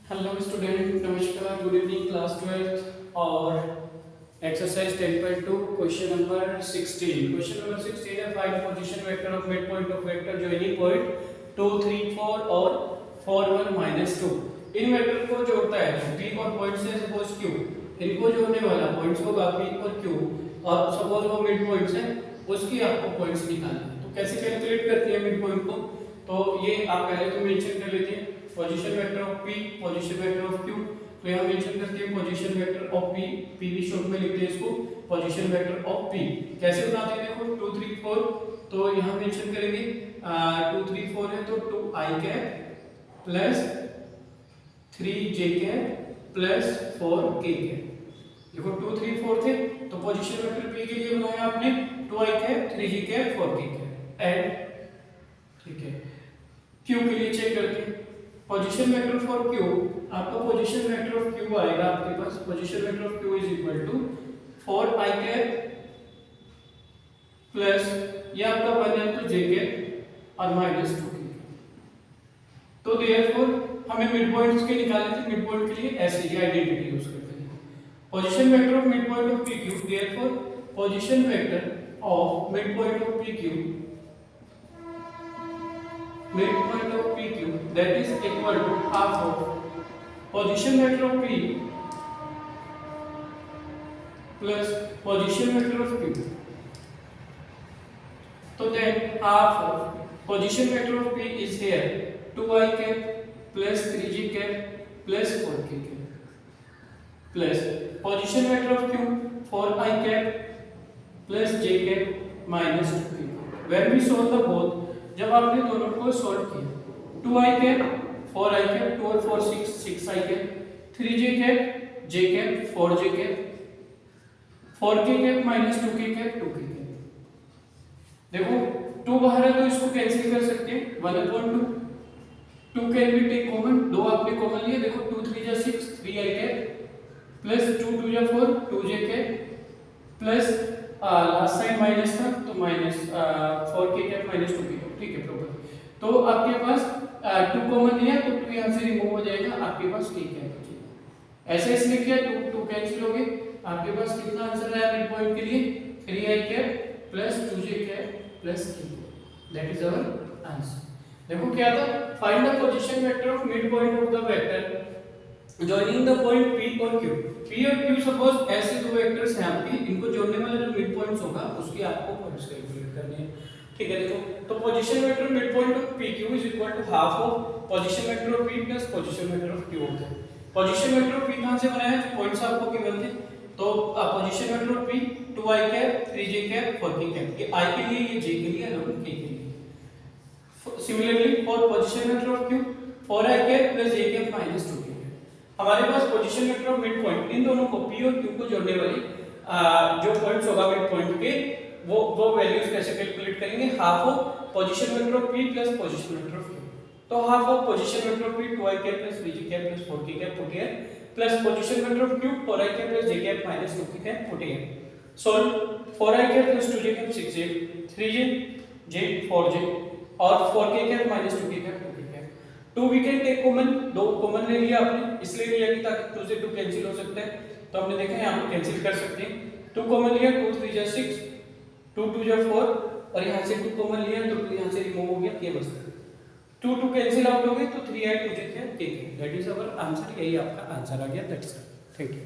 Hello student, नमस्कार, good evening, class 12th और exercise 10.2 question number 16। Question number 16 है find position vector of mid point of vector joining point 2 3 4 और 4 1 -2। इन vector को जोड़ता है तो P और पॉइंट से सपोज Q, इनको जोड़ने वाला पॉइंट्स होगा P और Q और सपोज वो मिड पॉइंट्स है, उसकी आपको पॉइंट्स निकालना है। तो कैसे कैलकुलेट करते हैं मिड पॉइंट को, तो ये आप पहले तो मेंशन कर लेते हैं position vector of P, position vector of Q। तो यहाँ मेंशन करते हैं position vector of P, P भी शॉर्ट में लिखते हैं इसको पोजीशन वेक्टर ऑफ P। कैसे बनाते हैं देखो 2 3 4, तो यहाँ मेंशन करेंगे 2 3 4 है तो 2i cap plus 3j cap plus 4k cap. देखो 2 3 4 थे तो पोजीशन वेक्टर P के लिए बनाया आपने 2i cap 3j cap 4k cap and ठीक है। Q के लिए चेक करते हैं पोजीशन वेक्टर फॉर Q, आपका पोजीशन वेक्टर ऑफ Q आएगा आपके पास position vector of Q is equal to 4i cap plus ये आपका बन है तो j कैप और -2k। तो देयरफॉर हमें मिड पॉइंट्स के निकालने थे, मिड पॉइंट के लिए ऐसे ही आइडेंटिटी यूज करते हैं position vector of mid point of PQ। Therefore position vector of mid point of PQ, midpoint of PQ, that is equal to half of position vector of P plus position vector of Q. So then half of position vector of P is here 2i cap plus 3j cap plus 4k cap plus position vector of Q 4i cap plus j cap minus 2k cap. When we solve the both, जब आपने दोनों को solve किया 2i cap 4i cap 2 और 4 6 6i cap 3j cap j cap 4j cap 4k cap -2k cap 2k cap. देखो 2 बाहर है तो इसको कैंसिल कर सकते हैं 1/2। 2 कैन बी टेक कॉमन, 2 आपने कॉमन लिया, देखो 2 3 जा 6 3i कैप प्लस 2 2 जा 4 2j cap plus last side minus था तो minus 4k cap -2k cap. ठीक है प्रॉपर। तो आपके पास 2 कॉमन लिया तो 2 यहां से रिमूव हो जाएगा, आपके पास k कैप बचेगा। ऐसे इसलिए किया 2 2 कैंसिल हो गए, आपके पास कितना आंसर आया मिड पॉइंट के लिए 3i cap plus 2j cap plus k cap. That is our answer. देखो क्या था, find the position vector of mid point of the vector joining the point P और Q। P और Q suppose ऐसे दो vectors हैं आपके, इनको जोड़ने वाला जो मिड पॉइंट्स होगा उसकी आपको पॉइंट्स कैलकुलेट करने हैं। ठीक है, देखो तो position vector mid point of PQ is equal to half of position vector of P plus position vector of Q होता है। पोजीशन वेक्टर ऑफ P कहां से बनाया है, जो पॉइंट्स आपको गिवन थे, तो position vector of P 2i cap 3j cap 4k cap, ये i के लिए, ये j के लिए और k के लिए। Similarly for position vector of Q 4i cap plus j cap -2k। हमारे पास position vector of mid point, इन दोनों को P और Q को जोड़ने वाली जो पॉइंट्स होगा मिड पॉइंट के, वो वैल्यूज कैसे कैलकुलेट करेंगे, half of position vector of P plus position vector of Q। तो half of position vector of P 2i cap plus 3j cap plus 4k cap होती है plus position vector of Q 4i cap plus j cap -2k cap होती है। Solve 4i cap plus 2j cap 6j 3j j 4j और 4k cap -2k cap 2k cap. 2 we can take common, 2 common ले लिया आपने, इसलिए लिया कि ताकि 2 से 2 कैंसिल हो सकता है, तो हमने देखा यहां पे कैंसिल कर सकते हैं। 2 कॉमन लिया 2 3 जा 6 2 2 जा 4 और यहां से 2 कॉमन लिया तो 2 यहां से रिमूव हो गया, ये बचता है 2 2 कैंसिल आउट हो गए तो 3i 2j क्या k। That is our answer, यही आपका आंसर आ गया। That's it, thank you.